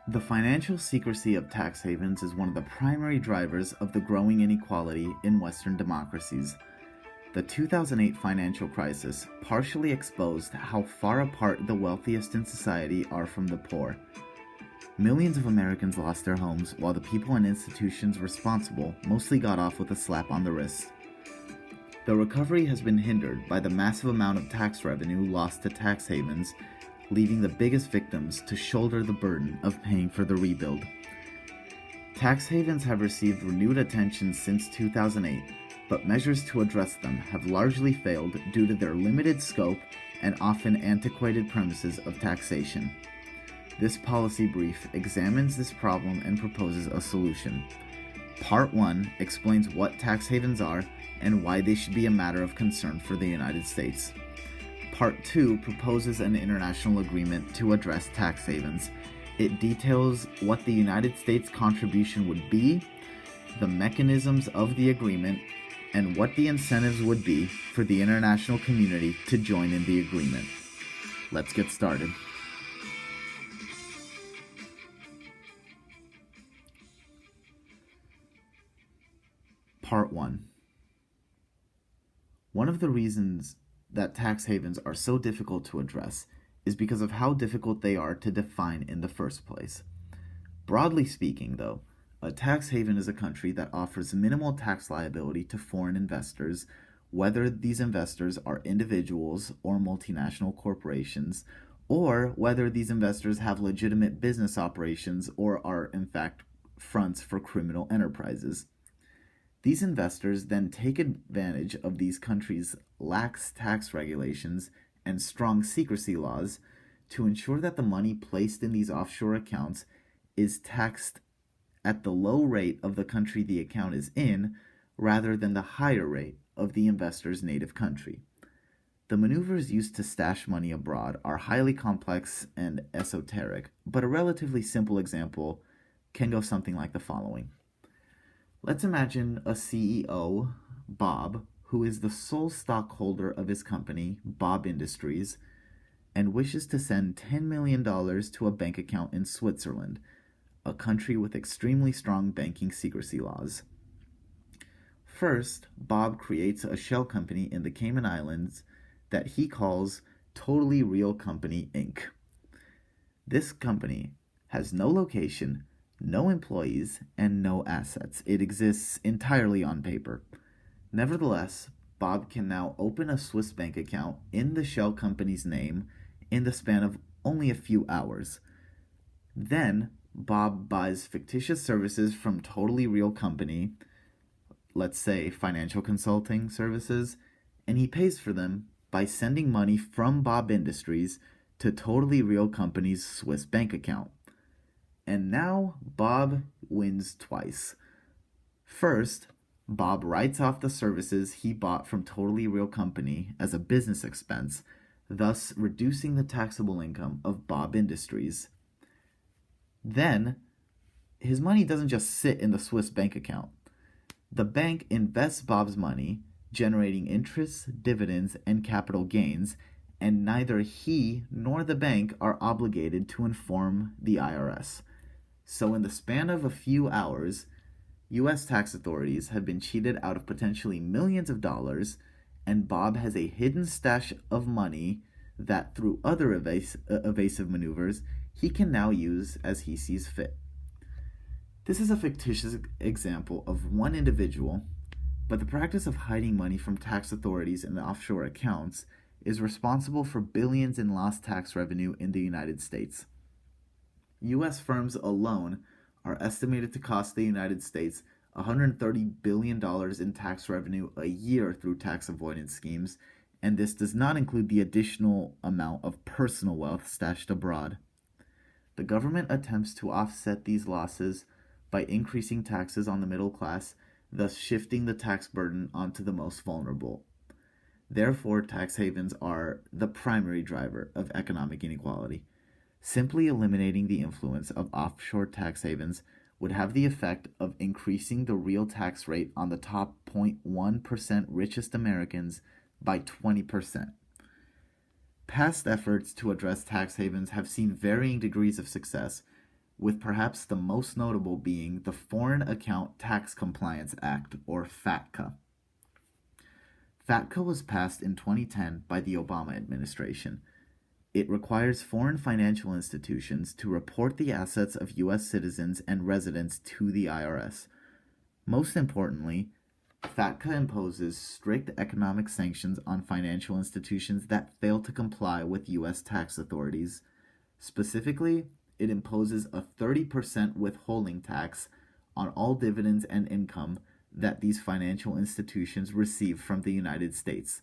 The financial secrecy of tax havens is one of the primary drivers of the growing inequality in Western democracies. The 2008 financial crisis partially exposed how far apart the wealthiest in society are from the poor. Millions of Americans lost their homes, while the people and institutions responsible mostly got off with a slap on the wrist. The recovery has been hindered by the massive amount of tax revenue lost to tax havens, leaving the biggest victims to shoulder the burden of paying for the rebuild. Tax havens have received renewed attention since 2008, but measures to address them have largely failed due to their limited scope and often antiquated premises of taxation. This policy brief examines this problem and proposes a solution. Part 1 explains what tax havens are and why they should be a matter of concern for the United States. Part 2 proposes an international agreement to address tax havens. It details what the United States contribution would be, the mechanisms of the agreement, and what the incentives would be for the international community to join in the agreement. Let's get started. Part 1. One of the reasons that tax havens are so difficult to address is because of how difficult they are to define in the first place. Broadly speaking, though, a tax haven is a country that offers minimal tax liability to foreign investors, whether these investors are individuals or multinational corporations, or whether these investors have legitimate business operations or are, in fact, fronts for criminal enterprises. These investors then take advantage of these countries' lax tax regulations and strong secrecy laws to ensure that the money placed in these offshore accounts is taxed at the low rate of the country the account is in, rather than the higher rate of the investor's native country. The maneuvers used to stash money abroad are highly complex and esoteric, but a relatively simple example can go something like the following. Let's imagine a CEO, Bob, who is the sole stockholder of his company, Bob Industries, and wishes to send $10 million to a bank account in Switzerland, a country with extremely strong banking secrecy laws. First, Bob creates a shell company in the Cayman Islands that he calls Totally Real Company, Inc. This company has no location, no employees, and no assets. It exists entirely on paper. Nevertheless, Bob can now open a Swiss bank account in the shell company's name in the span of only a few hours. Then, Bob buys fictitious services from Totally Real Company, let's say financial consulting services, and he pays for them by sending money from Bob Industries to Totally Real Company's Swiss bank account. And now Bob wins twice. First, Bob writes off the services he bought from Totally Real Company as a business expense, thus reducing the taxable income of Bob Industries. Then, his money doesn't just sit in the Swiss bank account. The bank invests Bob's money, generating interest, dividends, and capital gains, and neither he nor the bank are obligated to inform the IRS. So in the span of a few hours, U.S. tax authorities have been cheated out of potentially millions of dollars, and Bob has a hidden stash of money that, through other evasive maneuvers, he can now use as he sees fit. This is a fictitious example of one individual, but the practice of hiding money from tax authorities in offshore accounts is responsible for billions in lost tax revenue in the United States. U.S. firms alone are estimated to cost the United States $130 billion in tax revenue a year through tax avoidance schemes, and this does not include the additional amount of personal wealth stashed abroad. The government attempts to offset these losses by increasing taxes on the middle class, thus shifting the tax burden onto the most vulnerable. Therefore, tax havens are the primary driver of economic inequality. Simply eliminating the influence of offshore tax havens would have the effect of increasing the real tax rate on the top 0.1% richest Americans by 20%. Past efforts to address tax havens have seen varying degrees of success, with perhaps the most notable being the Foreign Account Tax Compliance Act, or FATCA. FATCA was passed in 2010 by the Obama administration. It requires foreign financial institutions to report the assets of U.S. citizens and residents to the IRS. Most importantly, FATCA imposes strict economic sanctions on financial institutions that fail to comply with U.S. tax authorities. Specifically, it imposes a 30% withholding tax on all dividends and income that these financial institutions receive from the United States.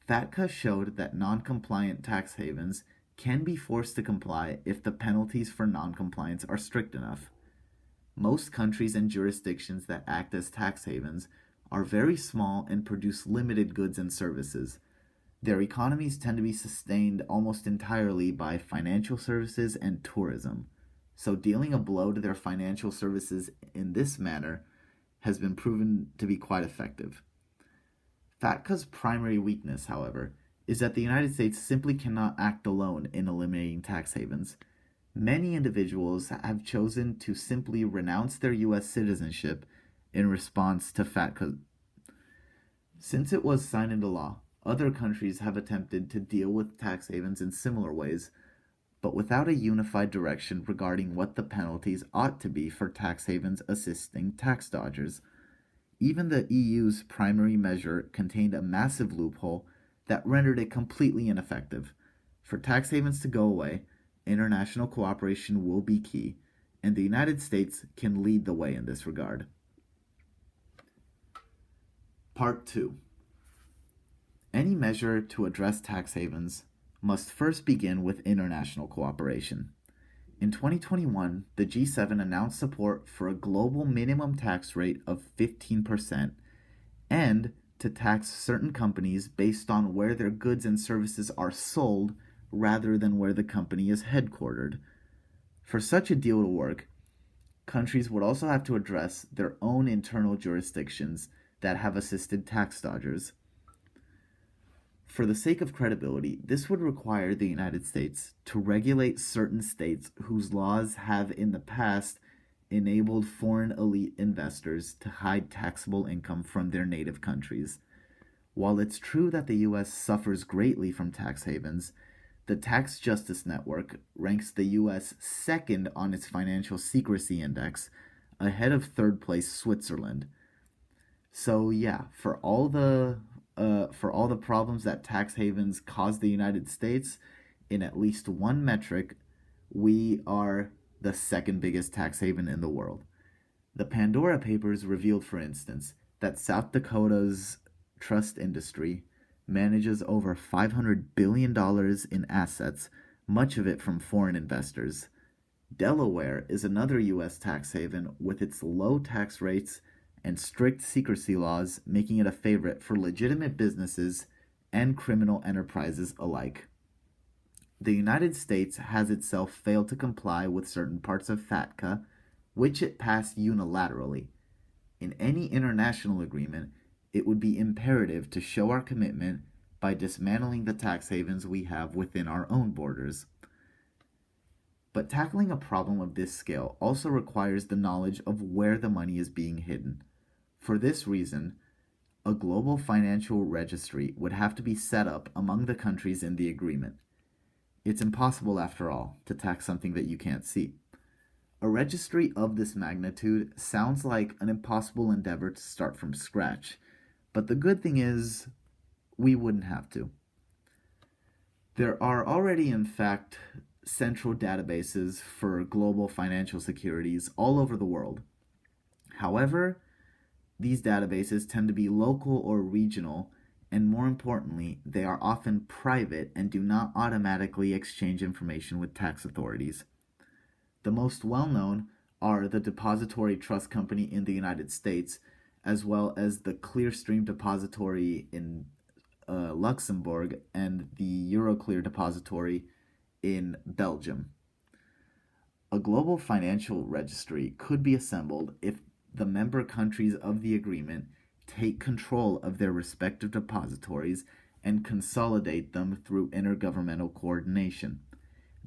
FATCA showed that non-compliant tax havens can be forced to comply if the penalties for non-compliance are strict enough. Most countries and jurisdictions that act as tax havens are very small and produce limited goods and services. Their economies tend to be sustained almost entirely by financial services and tourism, so dealing a blow to their financial services in this manner has been proven to be quite effective. FATCA's primary weakness, however, is that the United States simply cannot act alone in eliminating tax havens. Many individuals have chosen to simply renounce their U.S. citizenship in response to FATCA. Since it was signed into law, other countries have attempted to deal with tax havens in similar ways, but without a unified direction regarding what the penalties ought to be for tax havens assisting tax dodgers. Even the EU's primary measure contained a massive loophole that rendered it completely ineffective. For tax havens to go away, international cooperation will be key, and the United States can lead the way in this regard. Part 2. Any measure to address tax havens must first begin with international cooperation. In 2021, the G7 announced support for a global minimum tax rate of 15% and to tax certain companies based on where their goods and services are sold rather than where the company is headquartered. For such a deal to work, countries would also have to address their own internal jurisdictions that have assisted tax dodgers. For the sake of credibility, this would require the United States to regulate certain states whose laws have in the past enabled foreign elite investors to hide taxable income from their native countries. While it's true that the U.S. suffers greatly from tax havens, the Tax Justice Network ranks the U.S. second on its financial secrecy index, ahead of third place Switzerland. So yeah, for all the problems that tax havens cause the United States, in at least one metric, we are the second biggest tax haven in the world. The Pandora Papers revealed, for instance, that South Dakota's trust industry manages over $500 billion in assets, much of it from foreign investors. Delaware is another U.S. tax haven with its low tax rates and strict secrecy laws, making it a favorite for legitimate businesses and criminal enterprises alike. The United States has itself failed to comply with certain parts of FATCA, which it passed unilaterally. In any international agreement, it would be imperative to show our commitment by dismantling the tax havens we have within our own borders. But tackling a problem of this scale also requires the knowledge of where the money is being hidden. For this reason, a global financial registry would have to be set up among the countries in the agreement. It's impossible, after all, to tax something that you can't see. A registry of this magnitude sounds like an impossible endeavor to start from scratch, but the good thing is, we wouldn't have to. There are already, in fact, central databases for global financial securities all over the world. However, these databases tend to be local or regional, and more importantly, they are often private and do not automatically exchange information with tax authorities. The most well-known are the Depository Trust Company in the United States, as well as the Clearstream Depository in Luxembourg and the Euroclear Depository in Belgium. A global financial registry could be assembled if the member countries of the agreement take control of their respective depositories and consolidate them through intergovernmental coordination.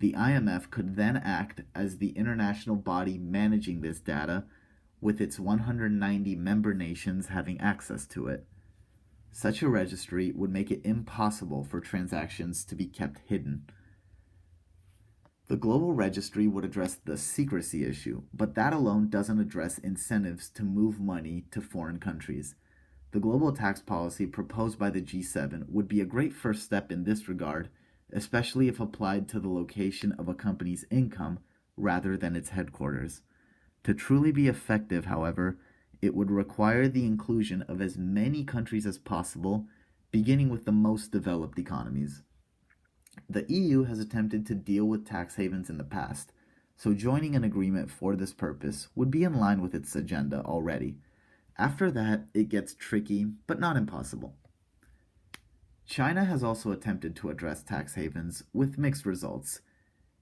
The IMF could then act as the international body managing this data, with its 190 member nations having access to it. Such a registry would make it impossible for transactions to be kept hidden. The global registry would address the secrecy issue, but that alone doesn't address incentives to move money to foreign countries. The global tax policy proposed by the G7 would be a great first step in this regard, especially if applied to the location of a company's income rather than its headquarters. To truly be effective, however, it would require the inclusion of as many countries as possible, beginning with the most developed economies. The EU has attempted to deal with tax havens in the past, so joining an agreement for this purpose would be in line with its agenda already. After that, it gets tricky, but not impossible. China has also attempted to address tax havens with mixed results.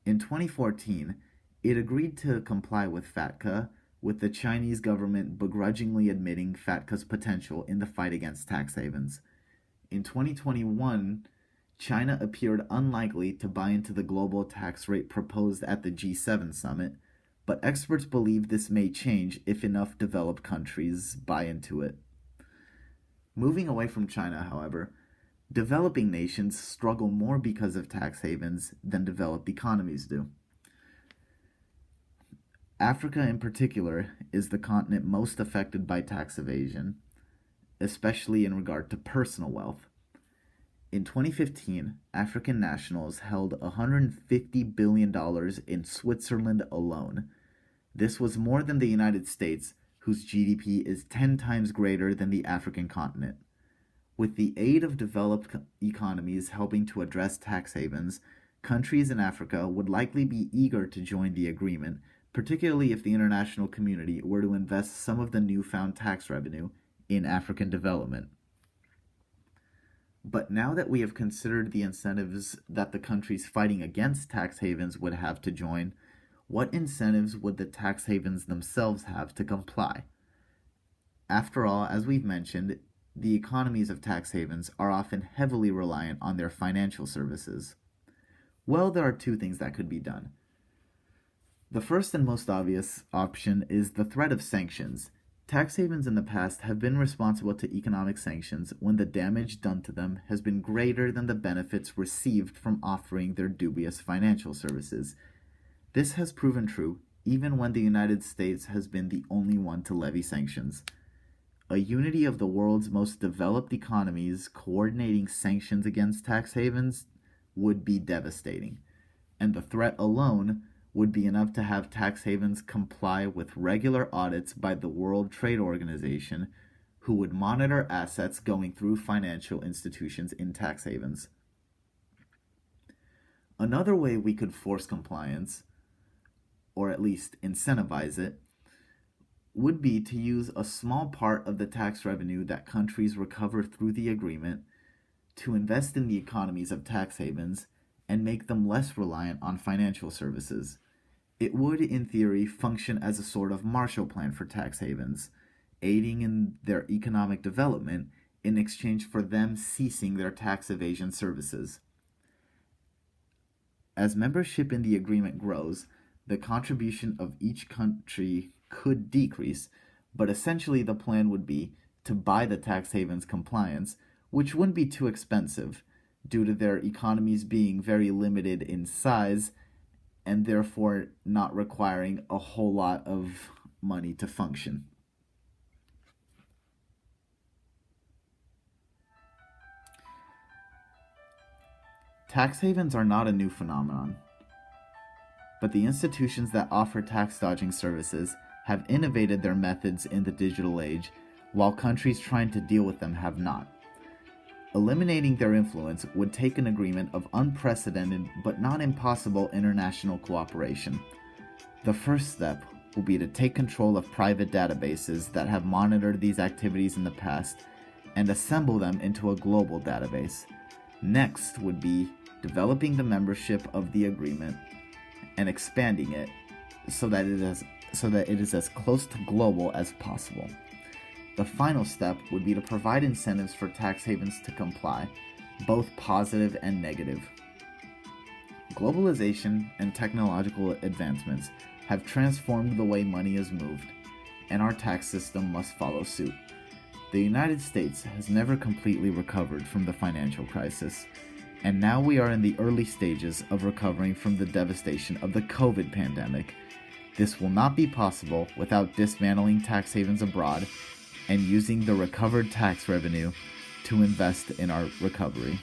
In 2014, it agreed to comply with FATCA, with the Chinese government begrudgingly admitting FATCA's potential in the fight against tax havens. In 2021, China appeared unlikely to buy into the global tax rate proposed at the G7 summit, but experts believe this may change if enough developed countries buy into it. Moving away from China, however, developing nations struggle more because of tax havens than developed economies do. Africa, in particular, is the continent most affected by tax evasion, especially in regard to personal wealth. In 2015, African nationals held $150 billion in Switzerland alone. This was more than the United States, whose GDP is 10 times greater than the African continent. With the aid of developed economies helping to address tax havens, countries in Africa would likely be eager to join the agreement, particularly if the international community were to invest some of the newfound tax revenue in African development. But now that we have considered the incentives that the countries fighting against tax havens would have to join, what incentives would the tax havens themselves have to comply? After all, as we've mentioned, the economies of tax havens are often heavily reliant on their financial services. Well, there are two things that could be done. The first and most obvious option is the threat of sanctions. Tax havens in the past have been responsible to economic sanctions when the damage done to them has been greater than the benefits received from offering their dubious financial services. This has proven true even when the United States has been the only one to levy sanctions. A unity of the world's most developed economies coordinating sanctions against tax havens would be devastating, and the threat alone would be enough to have tax havens comply with regular audits by the World Trade Organization, who would monitor assets going through financial institutions in tax havens. Another way we could force compliance, or at least incentivize it, would be to use a small part of the tax revenue that countries recover through the agreement to invest in the economies of tax havens and make them less reliant on financial services. It would, in theory, function as a sort of Marshall Plan for tax havens, aiding in their economic development in exchange for them ceasing their tax evasion services. As membership in the agreement grows, the contribution of each country could decrease, but essentially the plan would be to buy the tax havens' compliance, which wouldn't be too expensive, due to their economies being very limited in size and therefore not requiring a whole lot of money to function. Tax havens are not a new phenomenon, but the institutions that offer tax dodging services have innovated their methods in the digital age, while countries trying to deal with them have not. Eliminating their influence would take an agreement of unprecedented but not impossible international cooperation. The first step will be to take control of private databases that have monitored these activities in the past and assemble them into a global database. Next would be developing the membership of the agreement and expanding it so that it is as close to global as possible. The final step would be to provide incentives for tax havens to comply, both positive and negative. Globalization and technological advancements have transformed the way money is moved, and our tax system must follow suit. The United States has never completely recovered from the financial crisis, and now we are in the early stages of recovering from the devastation of the COVID pandemic. This will not be possible without dismantling tax havens abroad and using the recovered tax revenue to invest in our recovery.